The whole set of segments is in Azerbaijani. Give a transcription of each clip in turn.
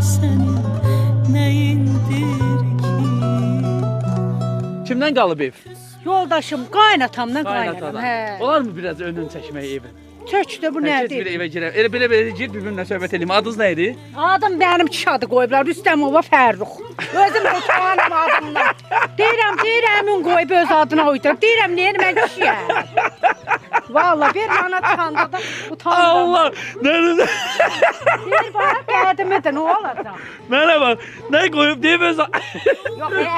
senin neyindir ki? Kimdən qalıb ev? Yoldaşım, qaynatamdan qaynatam. Qaynatadan. Hə. Olar mı biraz önün çəkmək evin? Tökdü bu Heç bir nədir? evə girəm. Elə belə gir bir-birinlə söhbət edeyim. Adınız nə idi? Adım mənim kişi adı qoyublar, Rüstəmova Fərrux. Özüm utanım adımdan. Deyirəm, ün qoyub öz adına uydurub. Deyirəm, neyini mən kişiyəm? Vallahi bir bana çıxanda da utandım. Allah! Nə? Bir bana qədimidir, nə olacaq? Mənə bax, nə qoyub deyib öz Yox,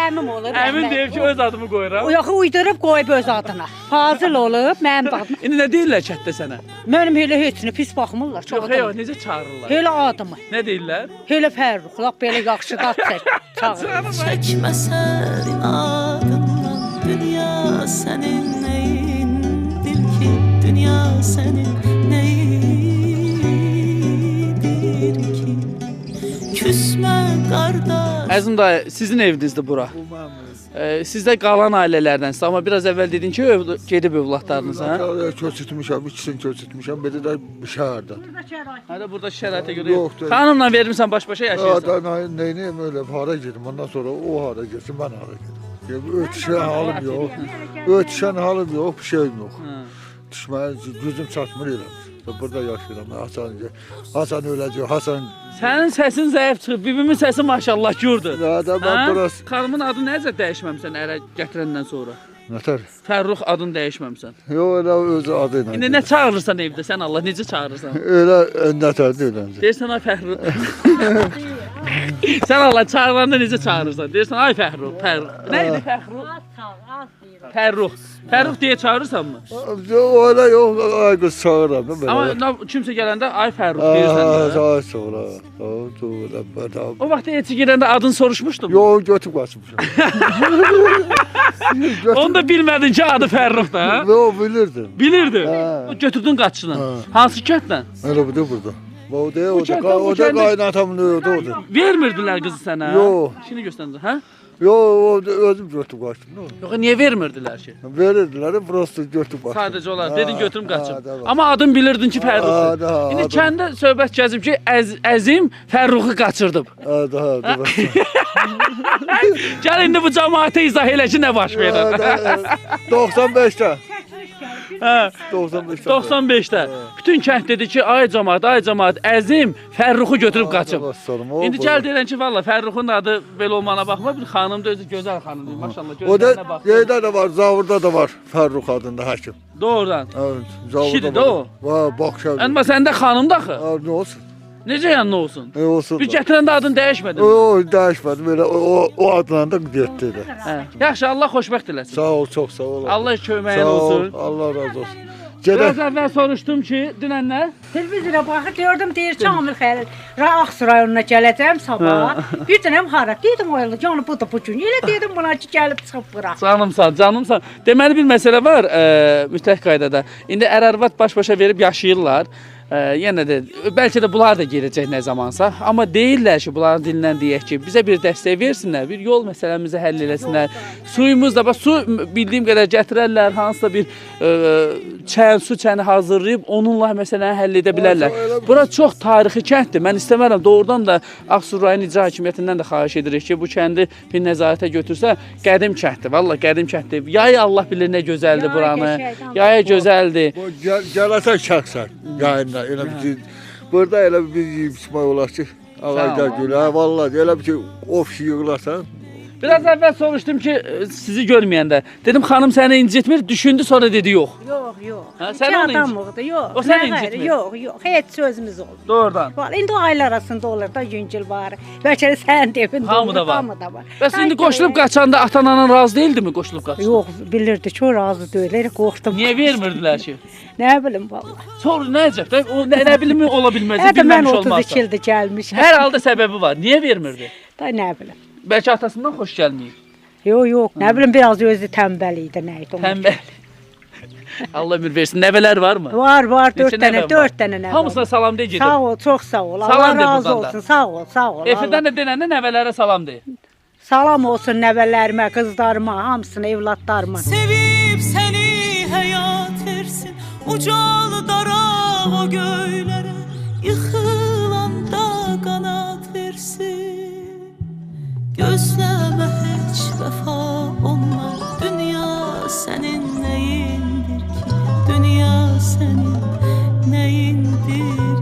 əmim olur. Əmin deyib ki, öz adımı qoyuram. Yox, uydurub qoyub öz adına. Fazıl olub, mənim adım. İndi nə deyirlər çətdə sənə? Mənim elə heç nə pis baxmırlar. Çox Yox, adam. necə çağırırlar? Elə adımı. Nə deyirlər? Elə Fərrux, lap belə yaxşı dad çək. Çağır. Çekmesen inadından dünya senin neyindir ki? Dünya senin neyindir ki? Küsme kardeş. Əzim dayı, sizin evinizdir bura. Siz də qalan ailələrdənsiniz, amma biraz əvvəl dedin ki, gedib övladlarınıza. Köçütmüşəm, ikisini köçütmüşəm, biri də şəhərdən. Hələ burada şəraitə görə Yoxdur. Xanımla vermirsən baş-başa yaşayırsan. Neyini öyle hara girdim, ondan sonra o hara girsin, ben hara girdim. Ötüşən halım yox, ötüşən halım yox, bir şeyim yox. Düşməyə gücüm çatmır eləmiş. Burada yaşayıram, Hasan öləcək, Hasan... Sənin səsin zəif çıxıb, bibimin səsi maşallah gürdür. Zaten ben burası... Xanımın adı necə dəyişməmsən ərə gətirəndən sonra? Nətər? Fərrux adını dəyişməmsən. Yox, elə öz adı ilə. İndi nə çağırırsan evdə sən Allah, necə çağırırsan? Elə nətərdir öləncə. Deyirsən ay Fərrux. Sən Allah çağıranda necə çağırırsan? Deyirsən ay Fərrux, Fərrux. Nə idi Fərrux? Fərrux. Fərrux deyə çağırırsanmı? Öyle yox, ay qız çağıram da belə. Amma kimsə gələndə ay Fərrux deyirsən də. Ay sonra. O vaxt heç girəndə adını soruşmuşdum. Yox, götüb qaçmışam. Onu da bilmədin ki adı Fərruxdur ha? Yox, bilirdim. Bilirdin. Hə. O götürdün qaçışını. Hə. Hansı kəndlə? Elə bu da burada. O da kəndə- qaynatamın öldü o da. Vermirdilər qızı sənə? Yox. İşini göstərdin, hə? Yox, özüm götüb qaçdım. Ne oldu? Yox, niyə vermirdilər ki? Verirdilər, prosto götüb qaçdım. Sadəcə olar. Dedin götürüm qaçım. tamam. Amma adın bilirdin ki Fərruxdur. Ha, İndi adım. kəndə söhbət gəzib ki, Əzim Fərruxu qaçırdıb. Daha. Gəl indi bu cəmaətə izah elə ki, nə baş verir. 95'te. Hə. 95'te. 95-də. Bütün kənd dedi ki, ay cəmaət, Əzim Fərruxu götürüb qaçıb. İndi gəl deyirən ki, valla Fərruxun adı belə olmağına baxma, bir xanım da özü gözəl xanımdır. Maşallah O da gözlərinə bax. yerdə də var, Zavurda da var. Fərrux adında həkim. Doğrudan. Evet, Kişidir Zavurda də var. o. Var, Bakşavli. Amma səndə xanım da axı. Ne olsun? Necə yanına olsun? Ne olsun? Bir gətirəndə adını dəyişmədin. O dəyişmədi. Belə o adla da getdi də. Hə. Yaxşı, Allah xoşbəxt eləsin. Sağ ol, çox sağ ol. Allah köməyin Sağ ol, olsun. Allah razı olsun. Biraz Gedək. əvvəl soruşdum ki, dünən nə? Televizora baxıb gördüm, deyir Kamil Xəlil, Ağsu rayonuna gələcəm sabah. Bir dənəm hara dedim o elə, canı bu da bu gün. Elə dedim buna ki, gəlib çıxıb bura. Canımsan. Deməli bir məsələ var mütləq qaydada. İndi ər-arvad baş-başa verib yaşayırlar. Yenə də bəlkə də bunlar da gələcək nə zamansa, amma deyirlər ki, bunların dilindən deyək ki, bizə bir dəstək versinlər, bir yol məsələmizi həll eləsinlər. Suyumuz da bax, su bildiyim qədər gətirərlər, hansısa bir su çəni hazırlayıb onunla məsələni həll edə bilərlər. Bura çox tarixi kənddir. Mən istəmərəm, doğrudan da Ağsu rayon icra hakimiyyətindən də xahiş edirik ki, bu kəndi bir nəzarətə götürsə, qədim kənddir. Vallahi qədim kənddir. Yay Allah bilir nə gözəldir buranı. Yay gözəldir. Gələsən şəxsən yayında. Elə bir burada elə bir içmək olar ki, ağaclar gülə. Vallahi elə bir ki, of yığılarsan. Biraz əvvəl soruşdum ki, sizi görməyəndə. Dedim, xanım səni incitmir, düşündü, sonra dedi, yox. Yox. Ha, İki sən onu adamlıqdır, yox. O səni Nə incitmir? qayırı, Yox. Heç sözümüz olmur. Doğrudan. Vallahi indi o ailə arasında olur da yüngül var. Bəlkə də sənin evində Hamı olur, da var. hamı da var. Bəs indi qoşulub qaçanda ata-anan razı değildi mi qoşulub qaçanda? Yox, bilirdi ki, o razı deyil. Elə qorxdum. Niyə vermirdilər ki? Nə bilim vallahi. Sonra nə əcəb də, o nə bilim ola bilməz, Hətta mən bilməmiş 32 olmazsa. ildir gəlmişəm. Hər halda səbəbi var. Niyə vermirdi? Da nə bilim. Bəlkə atasından xoş gəlməyib. Yox, nə bilim biraz özü tənbəl idi, nə idi. Tənbəl. Allah ömür versin. Nəvələr varmı? Var, Neçə 4 dənə, nəvən var? 4 dənə nəvə. Hamısına salam de gedim. Sağ ol, çox sağ ol. Salam Allah de razı buradan da. olsun. Sağ ol. Efirdən də denəndə nəvələrə salam de. Salam olsun nəvələrimə, qızlarıma, hamısına, evlatlarıma. Sevip seni hayat versin, ucalı dara o göylere, yıkılanda kanat versin. senin neyindir